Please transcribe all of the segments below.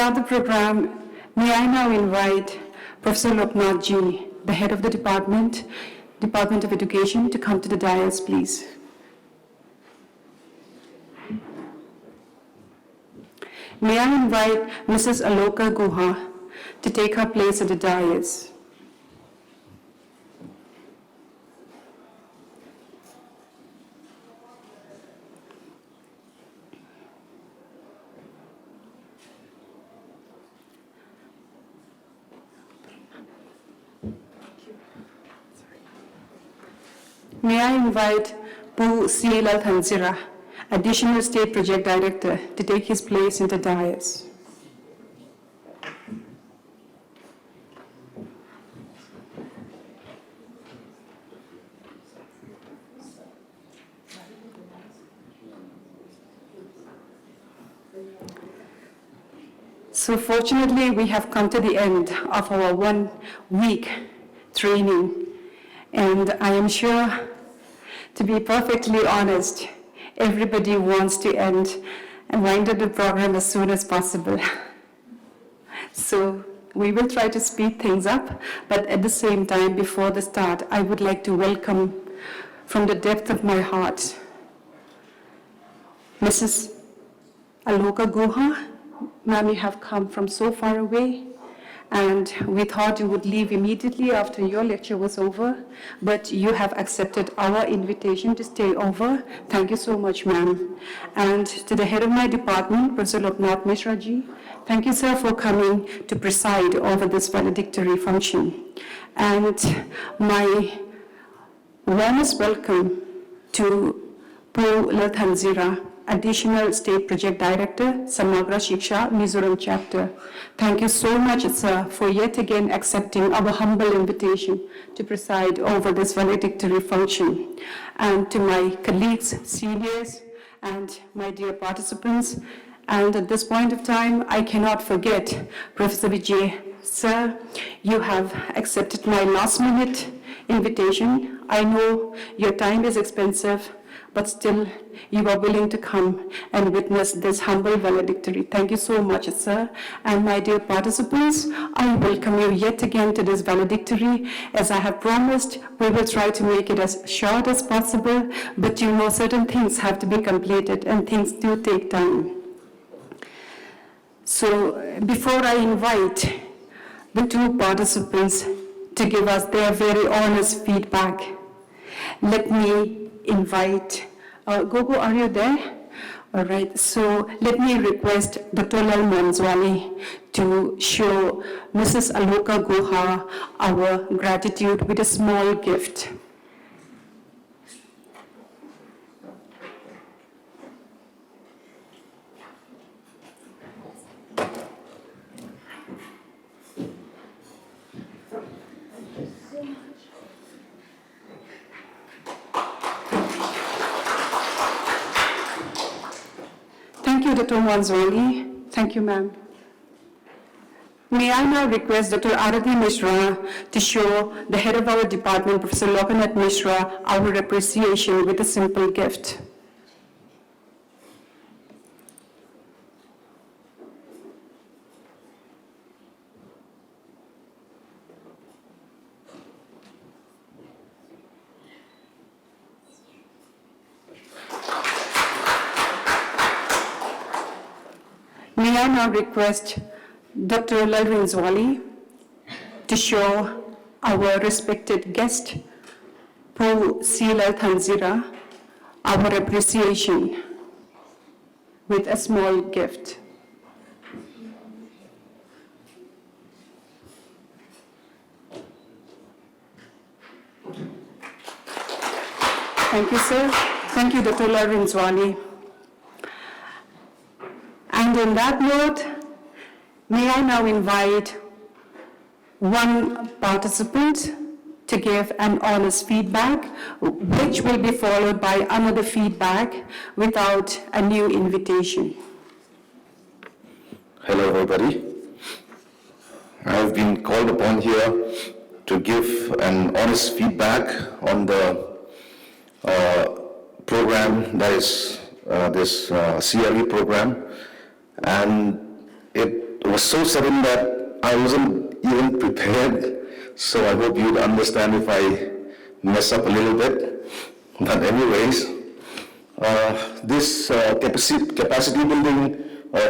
start the program, may I now invite Professor Loknath Ji, the head of the Department of Education, to come to the dais, please. May I invite Mrs. Aloka Guha to take her place at the dais. May I invite Pu C.L. Thanzira, Additional State Project Director, to take his place in the dais. So fortunately, we have come to the end of our 1 week training, and I am sure, to be perfectly honest, everybody wants to end and wind up the program as soon as possible. So we will try to speed things up, but at the same time, before the start, I would like to welcome from the depth of my heart Mrs. Aloka Guha. Ma'am, you have come from so far away, and we thought you would leave immediately after your lecture was over, but you have accepted our invitation to stay over. Thank you so much, ma'am. And to the head of my department, Professor Loknath Mishra ji, thank you, sir, for coming to preside over this valedictory function. And my warmest welcome to Pu Thanzira, Additional State Project Director, Samagra Shiksha, Mizoram Chapter. Thank you so much, sir, for yet again accepting our humble invitation to preside over this valedictory function. And to my colleagues, seniors, and my dear participants, and at this point of time, I cannot forget Professor Vijay. Sir, you have accepted my last-minute invitation. I know your time is expensive, but still you are willing to come and witness this humble valedictory. Thank you so much, sir. And my dear participants, I welcome you yet again to this valedictory. As I have promised, we will try to make it as short as possible, but you know certain things have to be completed and things do take time. So before I invite the two participants to give us their very honest feedback, let me invite, Gogo, are you there? All right, so let me request Dr. Lal Manzwani to show Mrs. Aloka Guha our gratitude with a small gift. Thank you, Dr. Manzwani. Thank you, ma'am. May I now request Dr. Arati Mishra to show the head of our department, Professor Loknath Mishra, our appreciation with a simple gift. May I now request Dr. Lalrin Zwali to show our respected guest, Pu C.L. Thanzira, our appreciation with a small gift. Thank you, sir. Thank you, Dr. Lalrin Zwali. And on that note, may I now invite one participant to give an honest feedback, which will be followed by another feedback without a new invitation. Hello, everybody. I've been called upon here to give an honest feedback on the program that is this CLE program. And it it was so sudden that I wasn't even prepared, so I hope you'd understand if I mess up a little bit. But anyways, this capacity building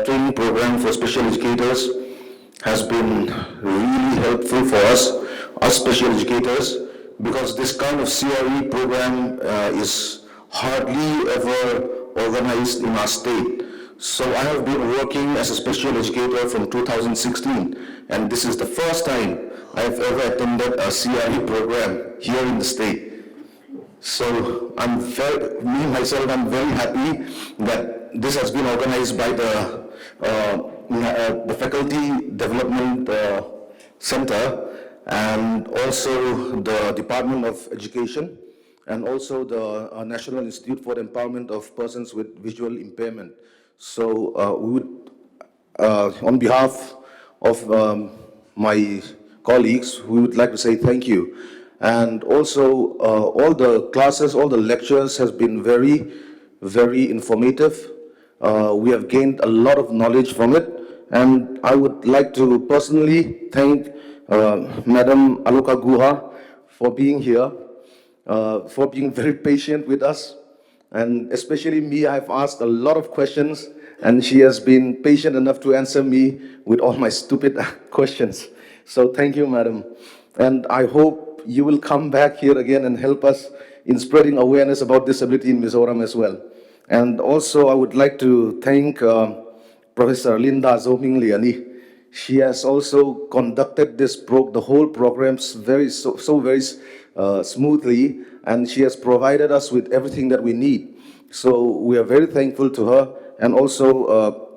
training program for special educators has been really helpful for us special educators, because this kind of CRE program is hardly ever organized in our state. So I have been working as a special educator from 2016, and this is the first time I've ever attended a CRE program here in the state. So I'm very happy that this has been organized by the Faculty Development Center, and also the Department of Education, and also the National Institute for the Empowerment of Persons with Visual Impairment. So we would, on behalf of my colleagues, we would like to say thank you. And also, all the classes, all the lectures has been very, very informative. We have gained a lot of knowledge from it. And I would like to personally thank Madam Aloka Guha for being here, for being very patient with us. And especially me, I've asked a lot of questions, and she has been patient enough to answer me with all my stupid questions. So thank you, Madam. And I hope you will come back here again and help us in spreading awareness about disability in Mizoram as well. And also, I would like to thank Professor Linda Zoming Liani. She has also conducted the whole programs very smoothly, and she has provided us with everything that we need. So we are very thankful to her, and also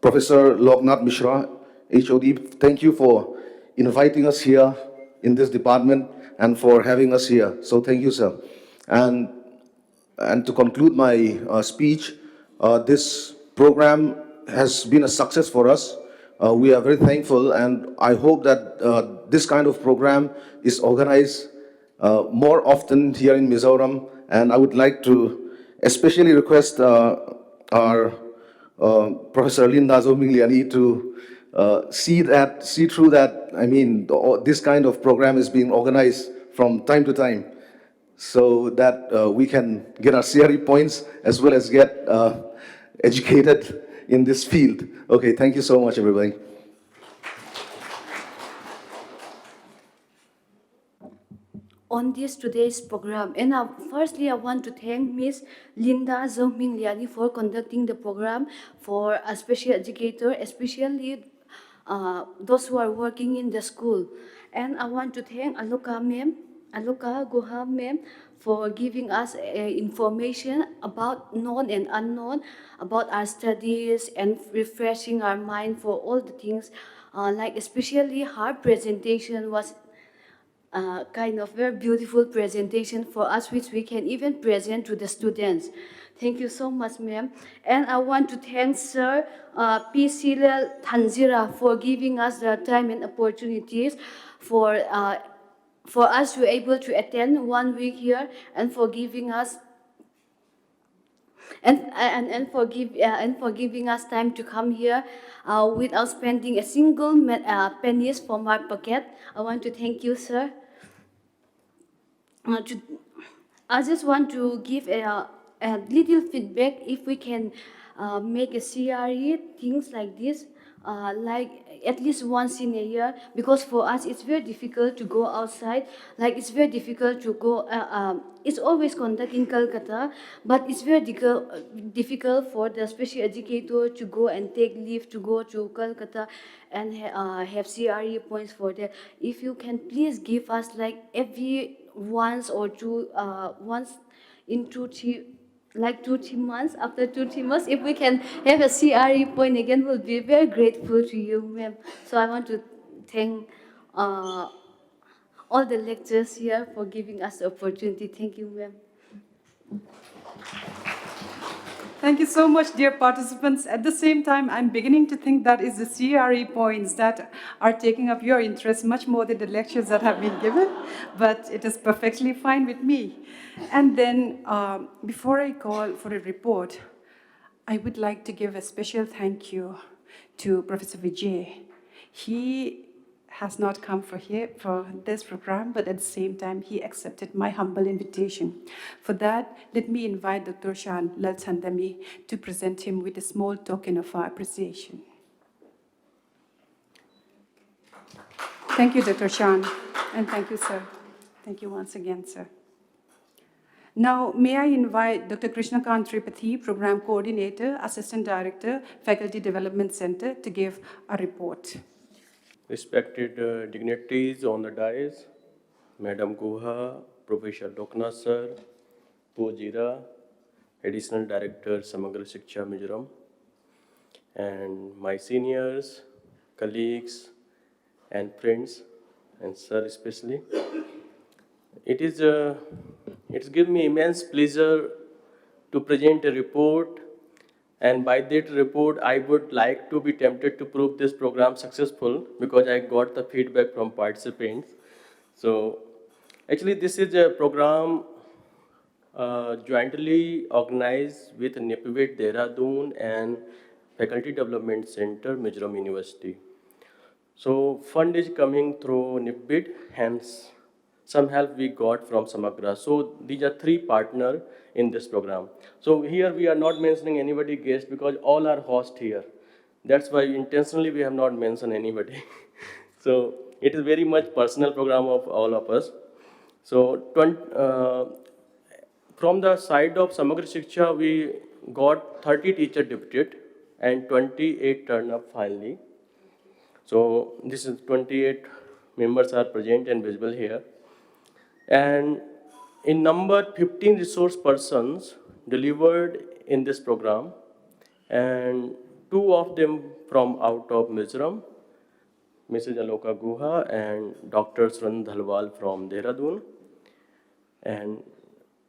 Professor Loknath Mishra, HOD. Thank you for inviting us here in this department and for having us here. So thank you, sir. And to conclude my speech, this program has been a success for us. We are very thankful, and I hope that this kind of program is organized more often here in Mizoram. And I would like to especially request our Professor Linda Zomingliani to see through that. I mean, this kind of program is being organized from time to time, so that we can get our CRE points as well as get educated in this field. Okay, thank you so much, everybody. On this today's program, and firstly, I want to thank Ms. Linda Zoming Liani for conducting the program for a special educator, especially those who are working in the school. And I want to thank Aloka Guha ma'am, for giving us information about known and unknown, about our studies, and refreshing our mind for all the things. Like especially her presentation was kind of very beautiful presentation for us, which we can even present to the students. Thank you so much, ma'am. And I want to thank Sir P. Silal Tanzira for giving us the time and opportunities for us to be able to attend 1 week here, and for giving us and for giving us time to come here without spending a single pennies from our pocket. I want to thank you, sir. I just want to give a little feedback if we can make a CRE things like this, like at least once in a year, because for us it's very difficult to go outside. Like it's very difficult to go. It's always conducted in Calcutta, but it's very difficult for the special educator to go and take leave to go to Calcutta and have CRE points for that. If you can please give us like every once or two, once in 2-3 months, after 2-3 months, if we can have a CRE point again, we'll be very grateful to you, ma'am. So I want to thank all the lecturers here for giving us the opportunity. Thank you, ma'am. Thank you so much, dear participants. At the same time, I'm beginning to think that is the CRE points that are taking up your interest much more than the lectures that have been given, but it is perfectly fine with me. And then, before I call for a report, I would like to give a special thank you to Professor Vijay. He has not come for this program, but at the same time, he accepted my humble invitation. For that, let me invite Dr. Shan Lalchandami to present him with a small token of our appreciation. Thank you, Dr. Shan, and thank you, sir. Thank you once again, sir. Now, may I invite Dr. Krishnakant Tripathi, Program Coordinator, Assistant Director, Faculty Development Center, to give a report. Respected dignitaries on the dais, Madam Guha, Professor Dokna Sir, Pujira, Additional Director, Samagra Shiksha Mizoram, and my seniors, colleagues, and friends, and sir especially. It's given me immense pleasure to present a report, and by that report, I would like to be tempted to prove this program successful because I got the feedback from participants. So, actually, this is a program jointly organized with NIPVIT Dehradun and Faculty Development Center, Mizoram University. So, fund is coming through NIPVIT, hence some help we got from Samagra. So, these are three partners in this program. So, here we are not mentioning anybody guest because all are host here. That's why intentionally we have not mentioned anybody. So, it is very much personal program of all of us. So, from the side of Samagra Shiksha, we got 30 teacher deputed and 28 turn up finally. So this is 28 members are present and visible here. And in number 15 resource persons delivered in this program, and 2 of them from out of Mizoram, Mrs. Aloka Guha and Dr. Suran Dhalwal from Dehradun. And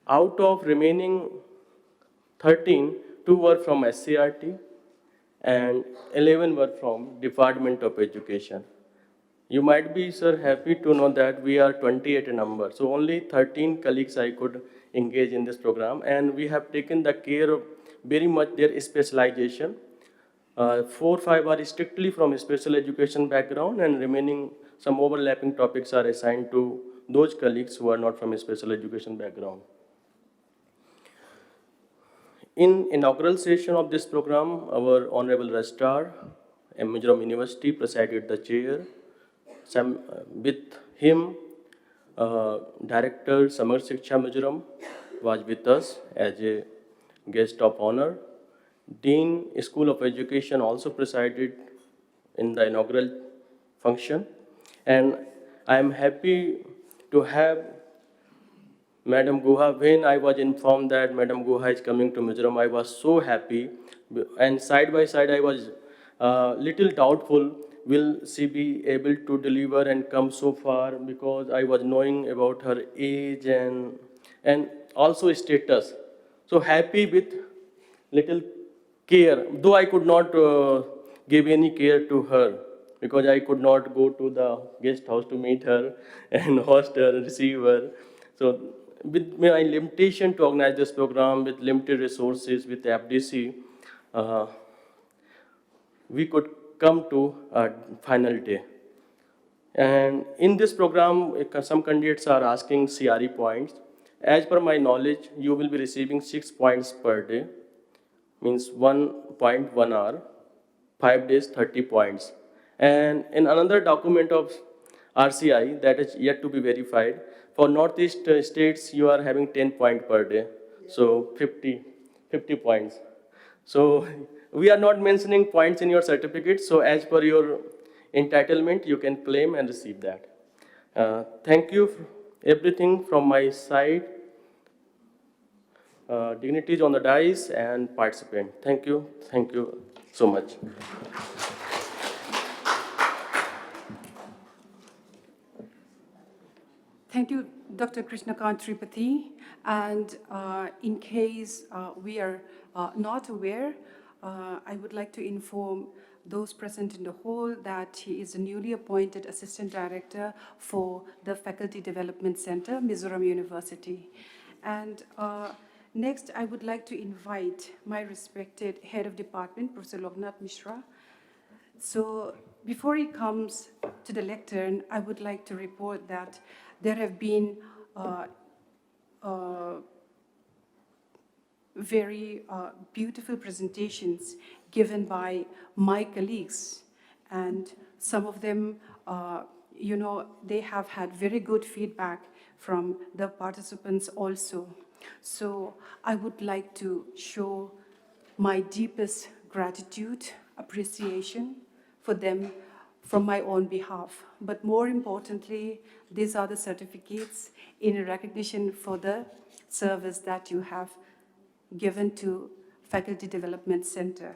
out of remaining 13, 2 were from SCRT and 11 were from Department of Education. You might be, sir, happy to know that we are 28 in number. So only 13 colleagues I could engage in this program, and we have taken the care of very much their specialization. 4 or 5 are strictly from special education background, and remaining some overlapping topics are assigned to those colleagues who are not from a special education background. In inaugural session of this program, our Honorable Registrar, Mizoram University, presided the chair. With him, Director Samagra Shiksha Mizoram was with us as a guest of honor. Dean School of Education also presided in the inaugural function. And I am happy to have Madam Guha. When I was informed that Madam Guha is coming to Mizoram, I was so happy. And side by side, I was little doubtful, will she be able to deliver and come so far, because I was knowing about her age and also status. So happy with little care, though I could not give any care to her because I could not go to the guest house to meet her and host her, receive her. So with my limitation to organize this program, with limited resources, with FDC, we could come to a final day. And in this program, some candidates are asking CRE points. As per my knowledge, you will be receiving 6 points per day, means 1.1 hour, 5 days, 30 points. And in another document of RCI that is yet to be verified, for Northeast states, you are having 10 points per day, so 50 points. So we are not mentioning points in your certificate, so as per your entitlement, you can claim and receive that. Thank you, everything from my side. Dignities on the dais and participant. Thank you so much. Thank you, Dr. Krishnakant Tripathi. And in case we are not aware, I would like to inform those present in the hall that he is a newly appointed Assistant Director for the Faculty Development Center, Mizoram University. And next, I would like to invite my respected Head of Department, Professor Loknath Mishra, So before he comes to the lectern, I would like to report that there have been very beautiful presentations given by my colleagues, and some of them, they have had very good feedback from the participants also. So I would like to show my deepest gratitude, appreciation for them from my own behalf. But more importantly, these are the certificates in recognition for the service that you have given to Faculty Development Center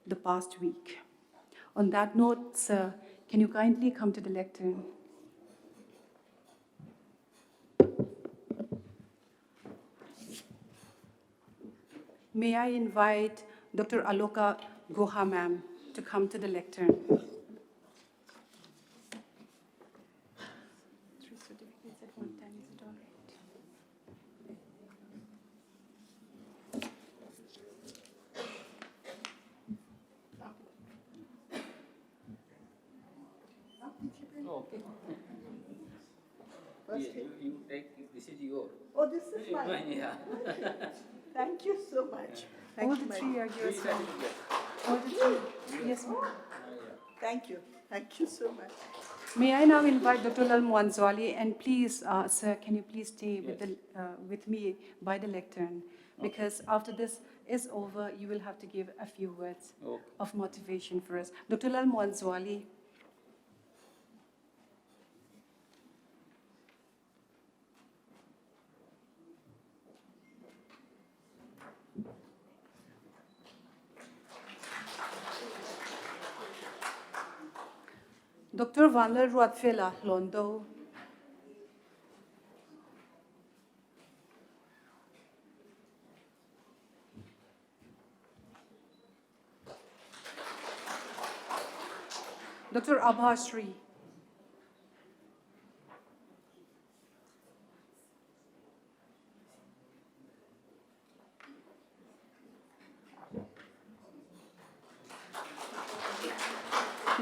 the past week. On that note, sir, can you kindly come to the lectern? May I invite Dr. Aloka Guha ma'am to come to the lectern? Three certificates at one time, is it all right? First, you take, this is yours. Oh, this is mine. Yeah. Thank you so much. All Thank the you, three are yours, Three ma'am. certificates. All the three. Yes, ma'am. Thank you. Thank you so much. May I now invite Dr. Lal Mwanzwali, and please, sir, can you please stay with me by the lectern? Because after this is over, you will have to give a few words Okay. of motivation for us. Dr. Lal Mwanzwali. Dr. Vanler Ruatfela Londo. Dr. Abhashri.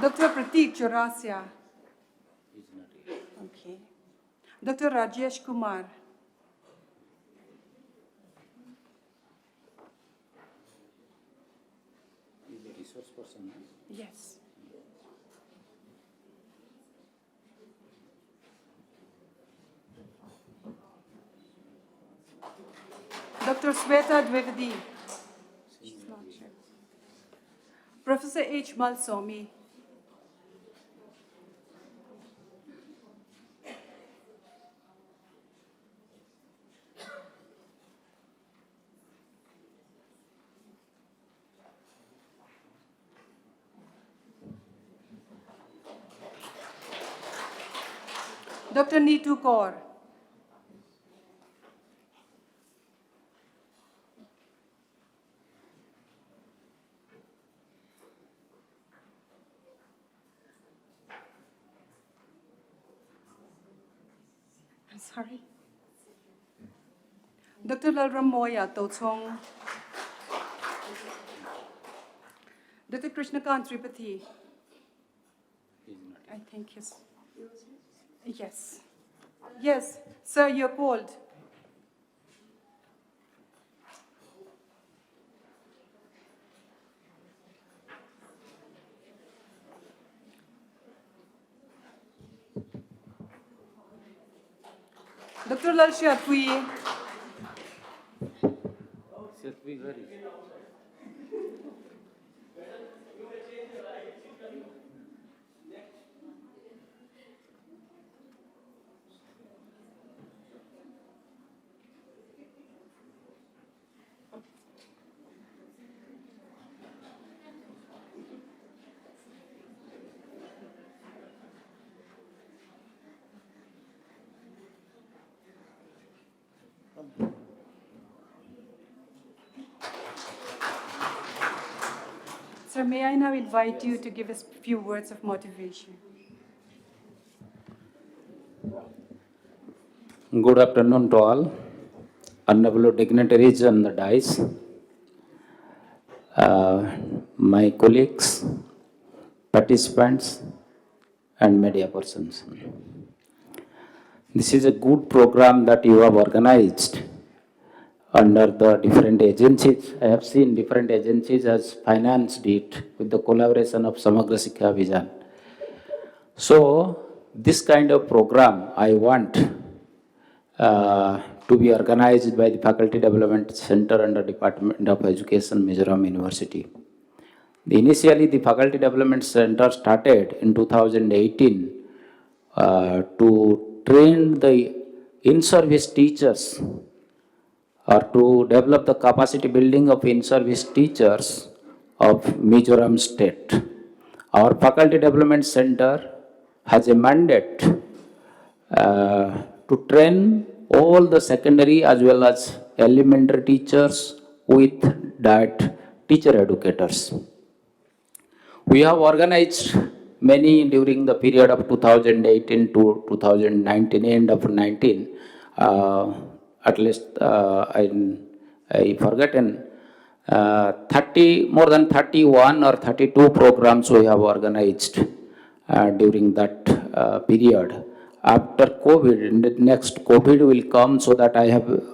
Dr. Pratik Chaurasia. He's not here. Okay. Dr. Rajesh Kumar. He's a resource person. Huh? Yes. Dr. Sweta Dwivedi. She's not here. Professor H. Malsomi. Dr. Neetu Kaur. I'm sorry. Dr. Lalram Moya Tochong. Dr. Krishnakant Tripathi. He's not here. I think he's. Yes. Yes, sir, you're called. Dr. Lalshia Pui. Satvi, where is he? Sir, may I now invite you to give us a few words of motivation? Good afternoon to all. Honorable dignitaries on the dais, my colleagues, participants, and media persons. This is a good program that you have organized under the different agencies. I have seen different agencies has financed it with the collaboration of Samagra Shiksha Abhiyan. So, this kind of program I want to be organized by the Faculty Development Center under Department of Education, Mizoram University. Initially, the Faculty Development Center started in 2018 to train the in-service teachers or to develop the capacity building of in-service teachers of Mizoram state. Our Faculty Development Center has a mandate to train all the secondary as well as elementary teachers with that teacher educators. We have organized many during the period of 2018 to 2019, end of 19. At least I forgotten more than 31 or 32 programs we have organized during that period. After COVID, in the next COVID will come, so that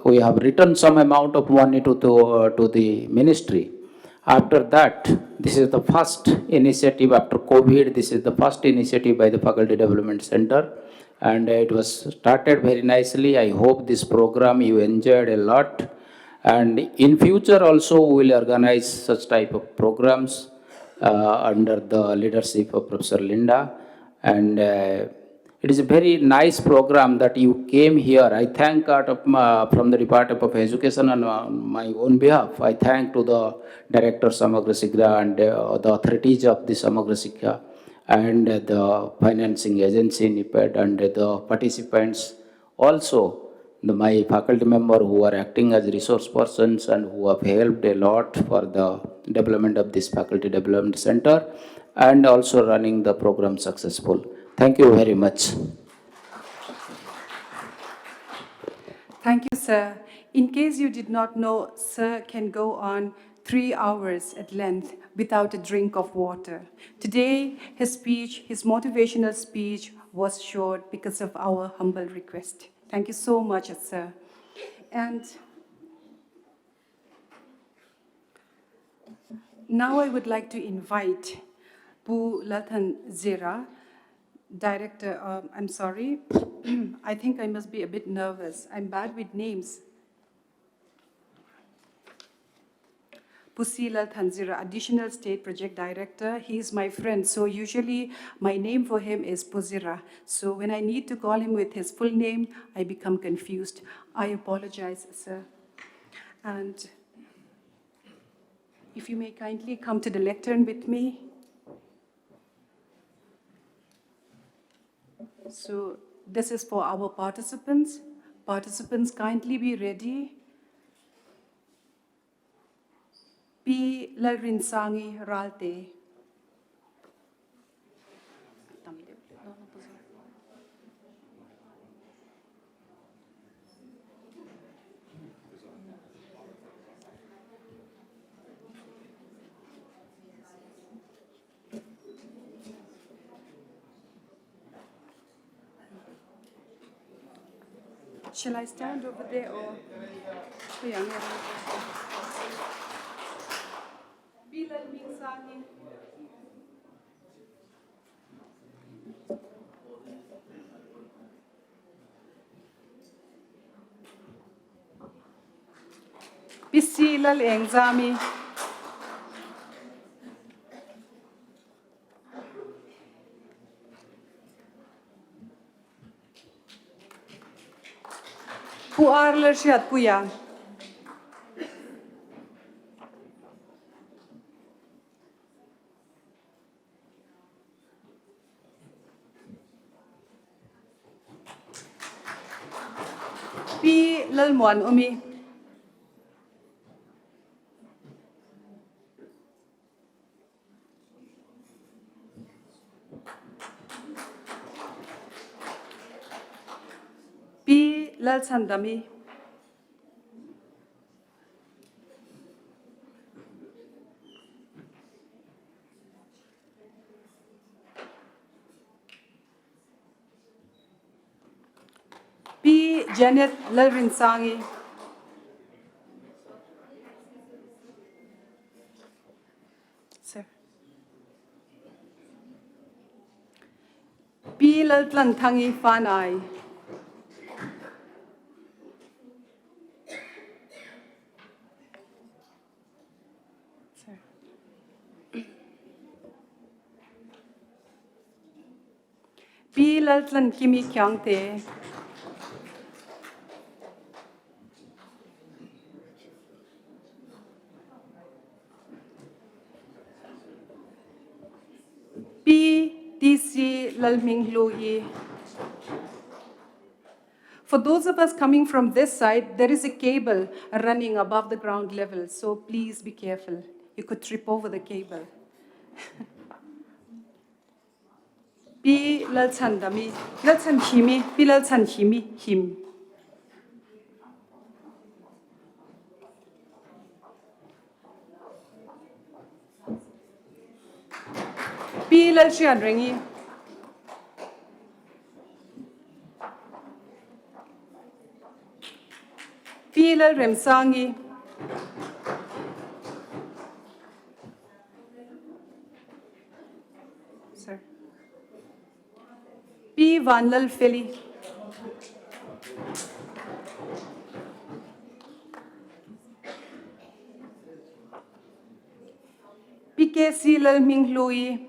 we have returned some amount of money to the ministry. After that, this is the first initiative after COVID. This is the first initiative by the Faculty Development Center, and it was started very nicely. I hope this program you enjoyed a lot, and in future also we will organize such type of programs under the leadership of Professor Linda, and it is a very nice program that you came here. I thank from the Department of Education on my own behalf. I thank to the Director Samagra Shiksha and the authorities of the Samagra Shiksha and the financing agency NIPED and the participants. Also, my faculty member who are acting as resource persons and who have helped a lot for the development of this Faculty Development Center and also running the program successful. Thank you very much. Thank you, sir. In case you did not know, sir can go on 3 hours at length without a drink of water. Today, his speech, his motivational speech was short because of our humble request. Thank you so much, sir. And now I would like to invite Bu Lathan Zira, Director, I'm sorry, I think I must be a bit nervous. I'm bad with names. Pusila Thanzira, Additional State Project Director. He is my friend, so usually my name for him is Puzira. So when I need to call him with his full name, I become confused. I apologize, sir. And if you may kindly come to the lectern with me. So this is for our participants. Participants, kindly be ready. Pi Lalrinsangi Ralte. Shall I stand over there or? Bilal Minsani. Bisilal Engzami. Puarler Shiat Puya. Pi Lalmuan Umi. Pi Lal Sandami. P. Janet Lalrinsangi. Sir. P. Laltlantangi Fanai. Sir. P. Laltlan Kimi Kyangte. PDC Lalming Lui. For those of us coming from this side, there is a cable running above the ground level, so please be careful. You could trip over the cable. P Lalchan Dami, Lalchan Himi, P Lalchan Himi, Him. P Lalchian Rengi. P Lal Remsangi. Sir. P Vanlal Philly. PKC Lal Ming Lui.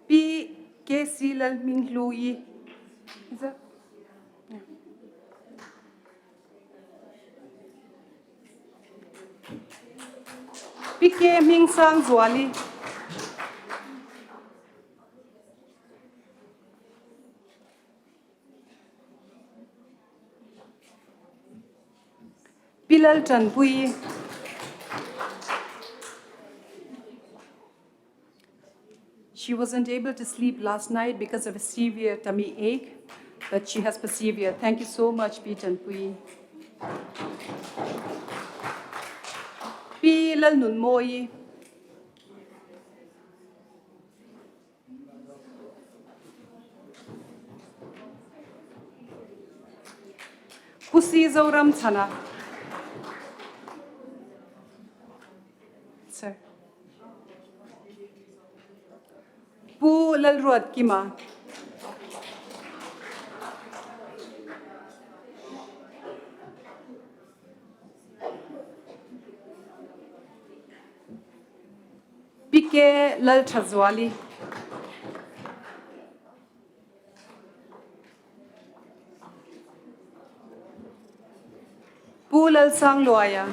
PKC Lal Ming Lui. Is that? Yeah. PK Ming Sang Zwali. Pilal Chanpui. She wasn't able to sleep last night because of a severe tummy ache, but she has persevered. Thank you so much, P. Chanpui. Pilal Nunmoi. Mizoram Chana. Sir. Pu Lalruat Kima. Pike Lal Chazwali. Pu Lal Sang Loaya.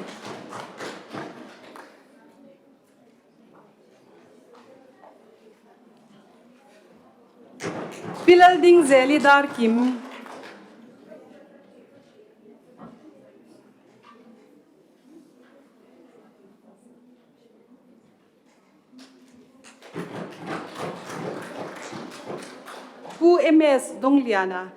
Pilal Ding Zelidar Kim. Pu MS Dongliana.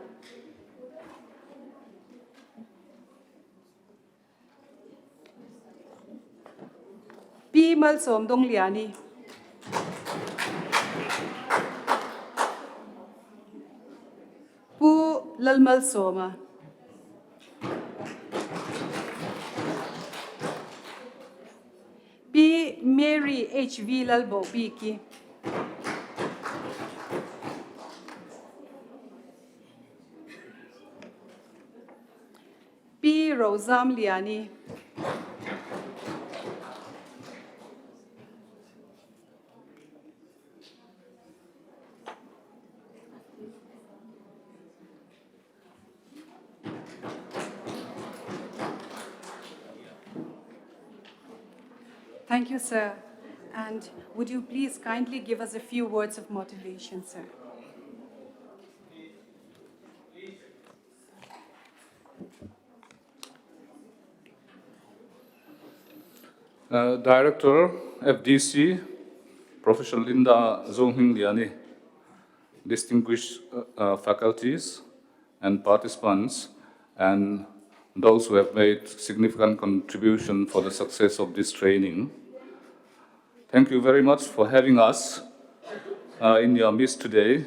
Pi Malsom Dongliani. Pu Lalmal Soma. Pi Mary HV Lalbo Biki. Pi Rosam Liani. Thank you, sir. And would you please kindly give us a few words of motivation, sir? Director, FDC, Professor Linda Zonghing Liani, distinguished faculties and participants, and those who have made significant contribution for the success of this training. thank you very much for having us in your midst today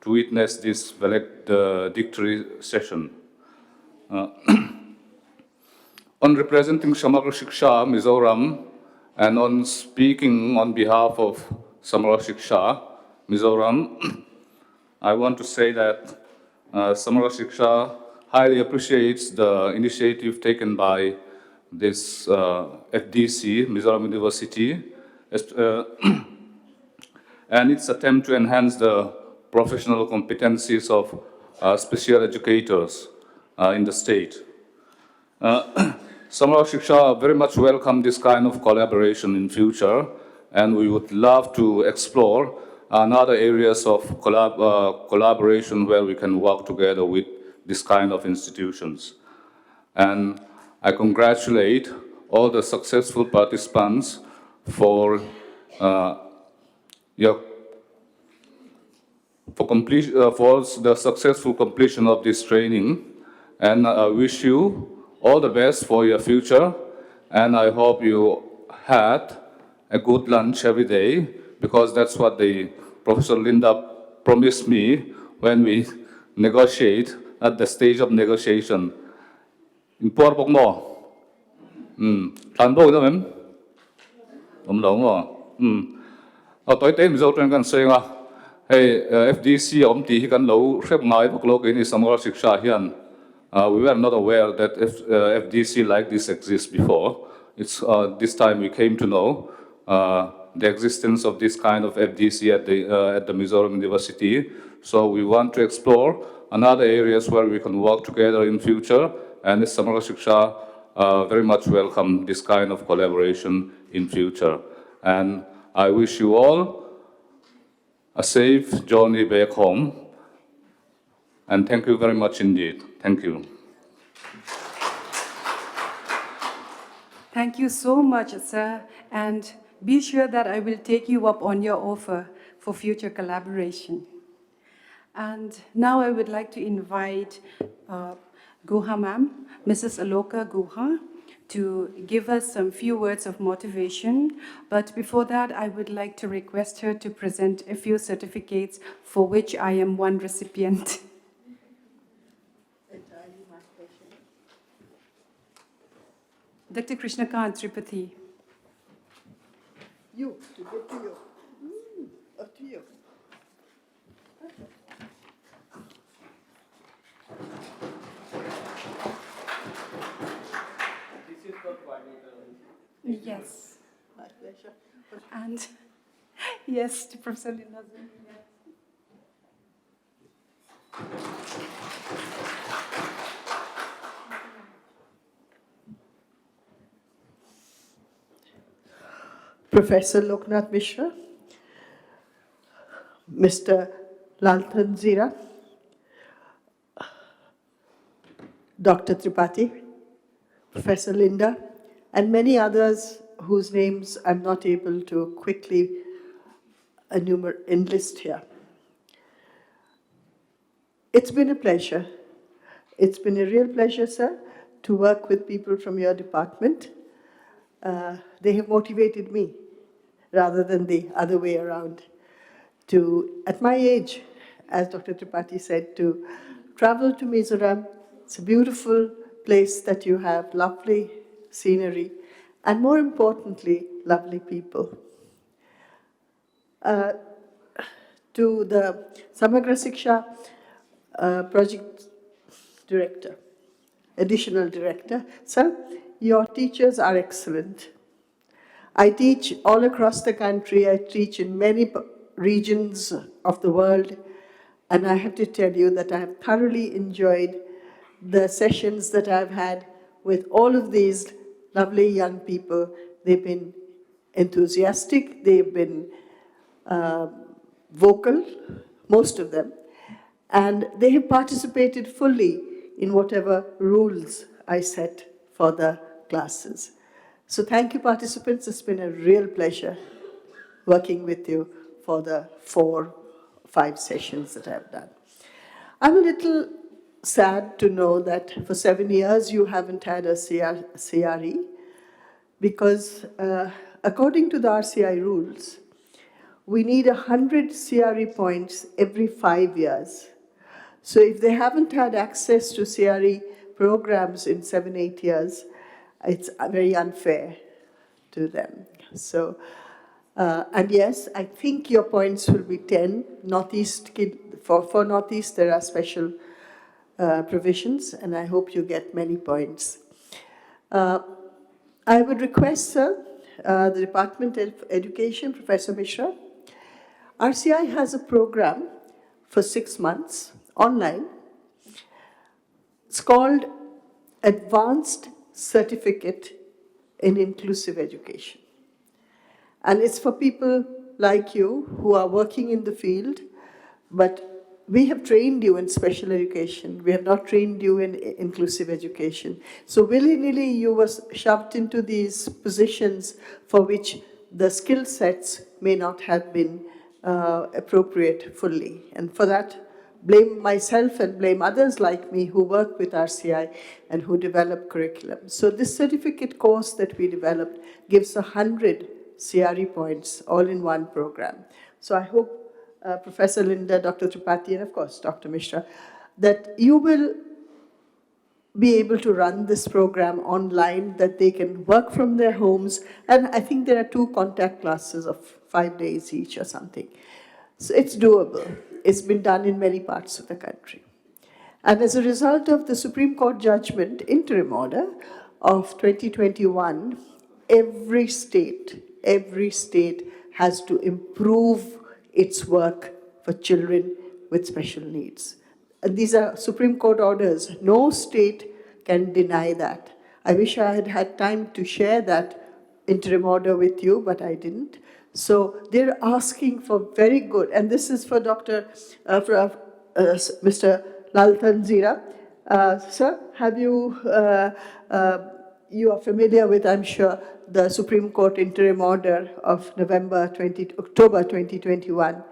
to witness this valedictory session. On representing Samagra Shiksha, Mizoram, and on speaking on behalf of Samagra Shiksha, Mizoram, I want to say that Samagra Shiksha highly appreciates the initiative taken by this FDC, Mizoram University, and its attempt to enhance the professional competencies of special educators in the state. Samagra Shiksha very much welcome this kind of collaboration in future, and we would love to explore other areas of collaboration where we can work together with this kind of institutions. And I congratulate all the successful participants for the successful completion of this training, and I wish you all the best for your future, and I hope you had a good lunch every day, because that's what Professor Linda promised me when we negotiate at the stage of negotiation. Import bok mo. Tan bok đó mem. Long mo. Tối tế mình dâu trênกันsay nga. Hey, FDC om ti hi kan lo rep ngai bok lo ke ni Samagra Shiksha hian. We were not aware that FDC like this exists before. It's this time we came to know the existence of this kind of FDC at the Mizoram University. So we want to explore another areas where we can work together in future, and Samagra Shiksha very much welcome this kind of collaboration in future. And I wish you all a safe journey back home, and thank you very much indeed. Thank you. Thank you so much, sir, and be sure that I will take you up on your offer for future collaboration. And now I would like to invite Guha ma'am, Mrs. Aloka Guha, to give us some few words of motivation. But before that, I would like to request her to present a few certificates for which I am one recipient. Dr. Krishnakant Tripathi. You, to get to you. Up to you. Yes. My pleasure. And yes, to Professor Linda. Professor Loknath Mishra, Mr. Laltan Zira, Dr. Tripathi, Professor Linda, and many others whose names I'm not able to quickly enlist here. It's been a pleasure. It's been a real pleasure, sir, to work with people from your department. They have motivated me rather than the other way around to, at my age, as Dr. Tripathi said, to travel to Mizoram. It's a beautiful place that you have, lovely scenery, and more importantly, lovely people. To the Samagra Shiksha project director, additional director, sir, your teachers are excellent. I teach all across the country. I teach in many regions of the world, and I have to tell you that I have thoroughly enjoyed the sessions that I've had with all of these lovely young people. They've been enthusiastic, they've been vocal, most of them, and they have participated fully in whatever rules I set for the classes. So thank you, participants. It's been a real pleasure working with you for the 4-5 sessions that I've done. I'm a little sad to know that for 7 years you haven't had a CRE, because according to the RCI rules, we need 100 CRE points every 5 years. So if they haven't had access to CRE programs in 7, 8 years, it's very unfair to them. So, and yes, I think your points will be 10. Northeast, for Northeast, there are special provisions, and I hope you get many points. I would request, sir, the Department of Education, Professor Mishra. RCI has a program for 6 months online. It's called Advanced Certificate in Inclusive Education. And it's for people like you who are working in the field, but we have trained you in special education. We have not trained you in inclusive education. So willy-nilly you were shoved into these positions for which the skill sets may not have been appropriate fully. And for that, blame myself and blame others like me who work with RCI and who develop curriculum. So this certificate course that we developed gives 100 CRE points all in one program. So I hope Professor Linda, Dr. Tripathi, and of course Dr. Mishra, that you will be able to run this program online, that they can work from their homes. And I think there are 2 contact classes of 5 days each or something. So it's doable. It's been done in many parts of the country. And as a result of the Supreme Court judgment, interim order of 2021, every state has to improve its work for children with special needs. And these are Supreme Court orders. No state can deny that. I wish I had had time to share that interim order with you, but I didn't. So they're asking for very good, and this is for Mr. Lal Tanzira. Sir, have you, you are familiar with, I'm sure, the Supreme Court interim order of October 2021,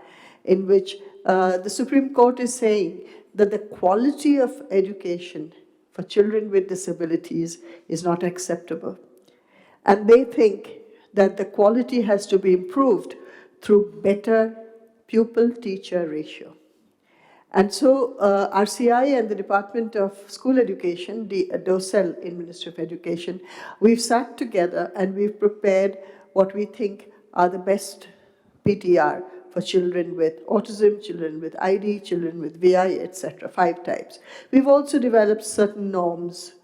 in which the Supreme Court is saying that the quality of education for children with disabilities is not acceptable. And they think that the quality has to be improved through better pupil-teacher ratio. And so RCI and the Department of School Education, the DOSEL in Ministry of Education, we've sat together and we've prepared what we think are the best PTR for children with autism, children with ID, children with VI, etc., 5 types. We've also developed certain norms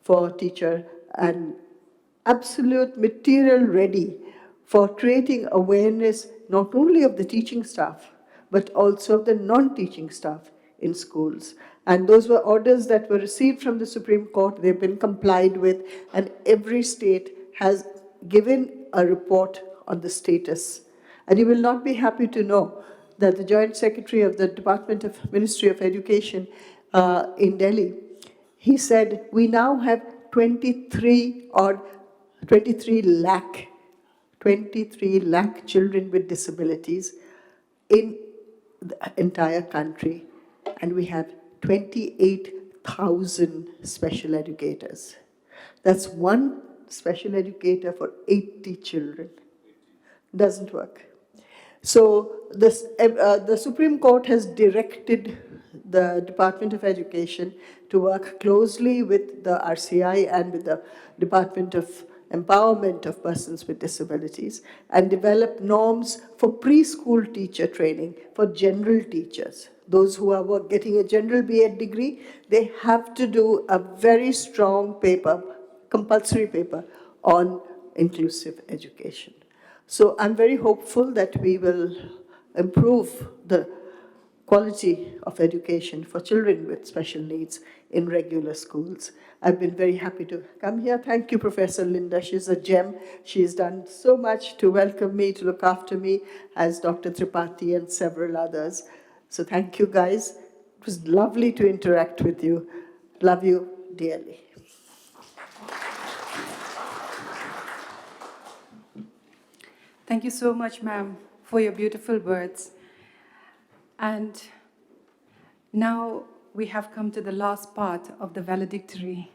for teacher and absolute material ready for creating awareness not only of the teaching staff, but also of the non-teaching staff in schools. And those were orders that were received from the Supreme Court. They've been complied with, and every state has given a report on the status. And you will not be happy to know that the Joint Secretary of the Department of Ministry of Education in Delhi, he said, we now have 23 lakh children with disabilities in the entire country, and we have 28,000 special educators. That's 1 special educator for 80 children. Doesn't work. So this, the Supreme Court has directed the Department of Education to work closely with the RCI and with the Department of Empowerment of Persons with Disabilities and develop norms for preschool teacher training for general teachers. Those who are getting a general B.Ed degree, they have to do a very strong paper, compulsory paper on inclusive education. So I'm very hopeful that we will improve the quality of education for children with special needs in regular schools. I've been very happy to come here. Thank you, Professor Linda. She's a gem. She's done so much to welcome me, to look after me, as Dr. Tripathi and several others. So thank you, guys. It was lovely to interact with you. Love you dearly. Thank you so much, ma'am, for your beautiful words. And now we have come to the last part of the valedictory.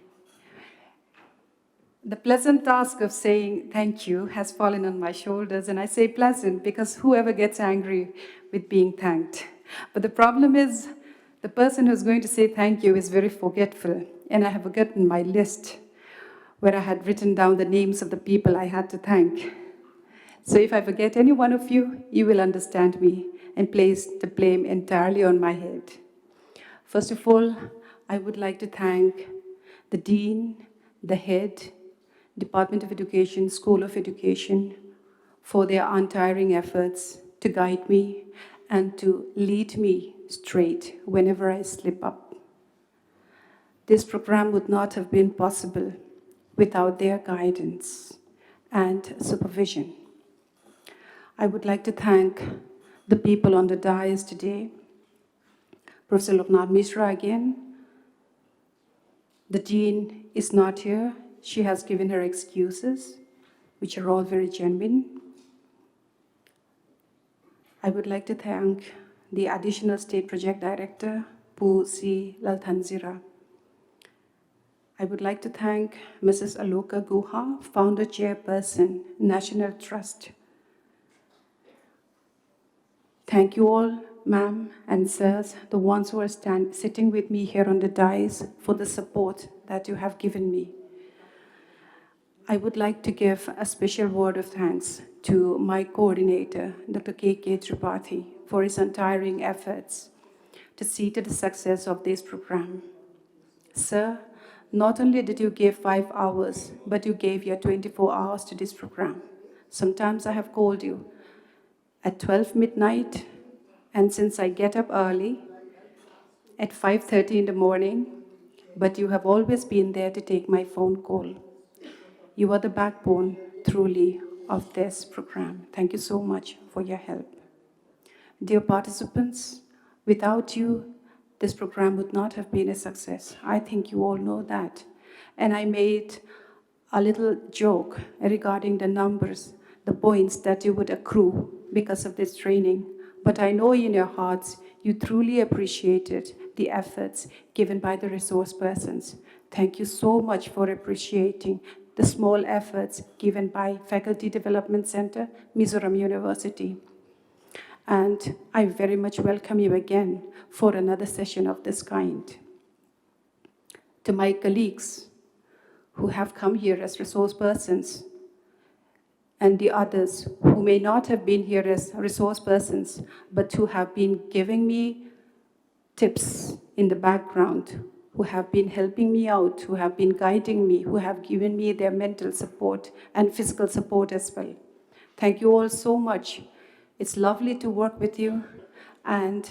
The pleasant task of saying thank you has fallen on my shoulders, and I say pleasant because whoever gets angry with being thanked. But the problem is, the person who's going to say thank you is very forgetful, and I have forgotten my list where I had written down the names of the people I had to thank. So if I forget any one of you, you will understand me and place the blame entirely on my head. First of all, I would like to thank the Dean, the head, Department of Education, School of Education, for their untiring efforts to guide me and to lead me straight whenever I slip up. This program would not have been possible without their guidance and supervision. I would like to thank the people on the dais today, Professor Loknath Mishra again. The Dean is not here. She has given her excuses, which are all very genuine. I would like to thank the Additional State Project Director, Pu Si Lalthanzira. I would like to thank Mrs. Aloka Guha, Founder Chairperson, National Trust. Thank you all, ma'am and sirs, the ones who are sitting with me here on the dais, for the support that you have given me. I would like to give a special word of thanks to my coordinator, Dr. K.K. Tripathi, for his untiring efforts to see to the success of this program. Sir, not only did you give 5 hours, but you gave your 24 hours to this program. Sometimes I have called you at 12 midnight, and since I get up early, at 5:30 in the morning, but you have always been there to take my phone call. You are the backbone, truly, of this program. Thank you so much for your help. Dear participants, without you, this program would not have been a success. I think you all know that. And I made a little joke regarding the numbers, the points that you would accrue because of this training. But I know in your hearts, you truly appreciated the efforts given by the resource persons. Thank you so much for appreciating the small efforts given by Faculty Development Center, Mizoram University. And I very much welcome you again for another session of this kind. To my colleagues who have come here as resource persons, and the others who may not have been here as resource persons, but who have been giving me tips in the background, who have been helping me out, who have been guiding me, who have given me their mental support and physical support as well. Thank you all so much. It's lovely to work with you, and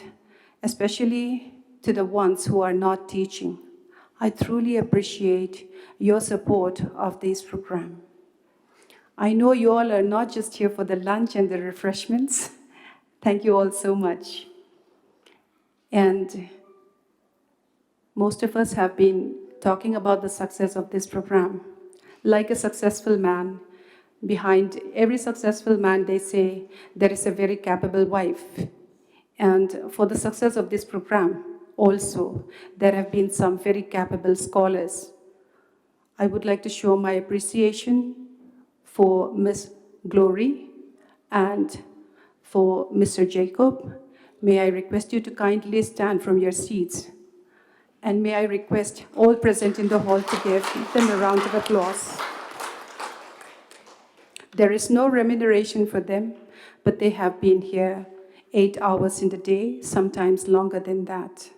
especially to the ones who are not teaching. I truly appreciate your support of this program. I know you all are not just here for the lunch and the refreshments. Thank you all so much. And most of us have been talking about the success of this program. Like a successful man, behind every successful man, they say, there is a very capable wife. And for the success of this program, also, there have been some very capable scholars. I would like to show my appreciation for Ms. Glory and for Mr. Jacob. May I request you to kindly stand from your seats. And may I request all present in the hall to give them a round of applause. There is no remuneration for them, but they have been here 8 hours in the day, sometimes longer than that.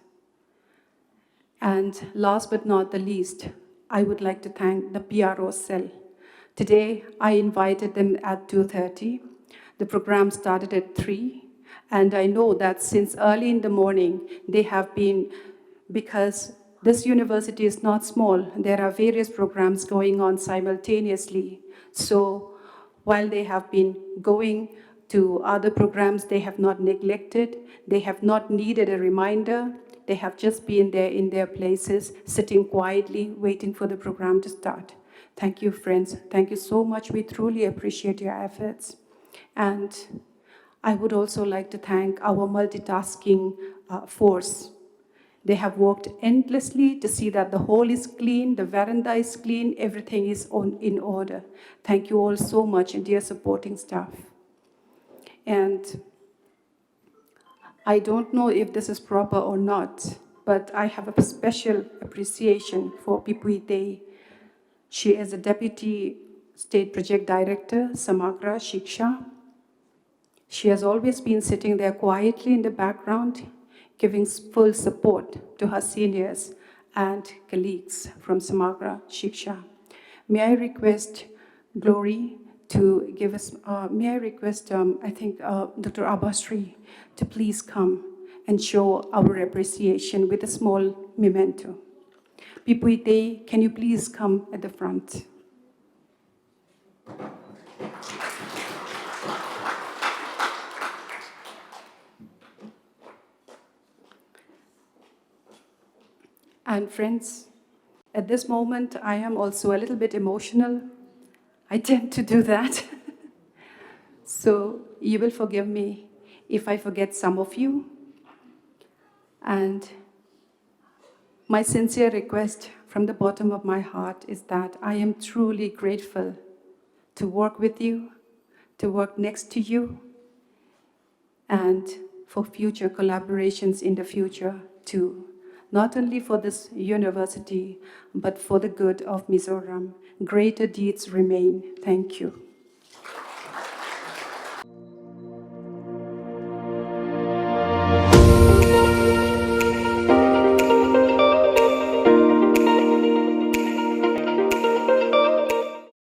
And last but not the least, I would like to thank the PRO cell. Today, I invited them at 2:30. The program started at 3, and I know that since early in the morning, they have been, because this university is not small, there are various programs going on simultaneously. So while they have been going to other programs, they have not neglected, they have not needed a reminder, they have just been there in their places, sitting quietly, waiting for the program to start. Thank you, friends. Thank you so much. We truly appreciate your efforts. And I would also like to thank our multitasking force. They have worked endlessly to see that the hall is clean, the veranda is clean, everything is in order. Thank you all so much, and dear supporting staff. And I don't know if this is proper or not, but I have a special appreciation for Pipui Day. She is a Deputy State Project Director, Samagra Shiksha. She has always been sitting there quietly in the background, giving full support to her seniors and colleagues from Samagra Shiksha. May I request Glory to give us, may I request, Dr. Abasri to please come and show our appreciation with a small memento. Pipui Day, can you please come at the front? And friends, at this moment, I am also a little bit emotional. I tend to do that. So you will forgive me if I forget some of you. And my sincere request from the bottom of my heart is that I am truly grateful to work with you, to work next to you, and for future collaborations in the future too. Not only for this university, but for the good of Mizoram. Greater deeds remain. Thank you.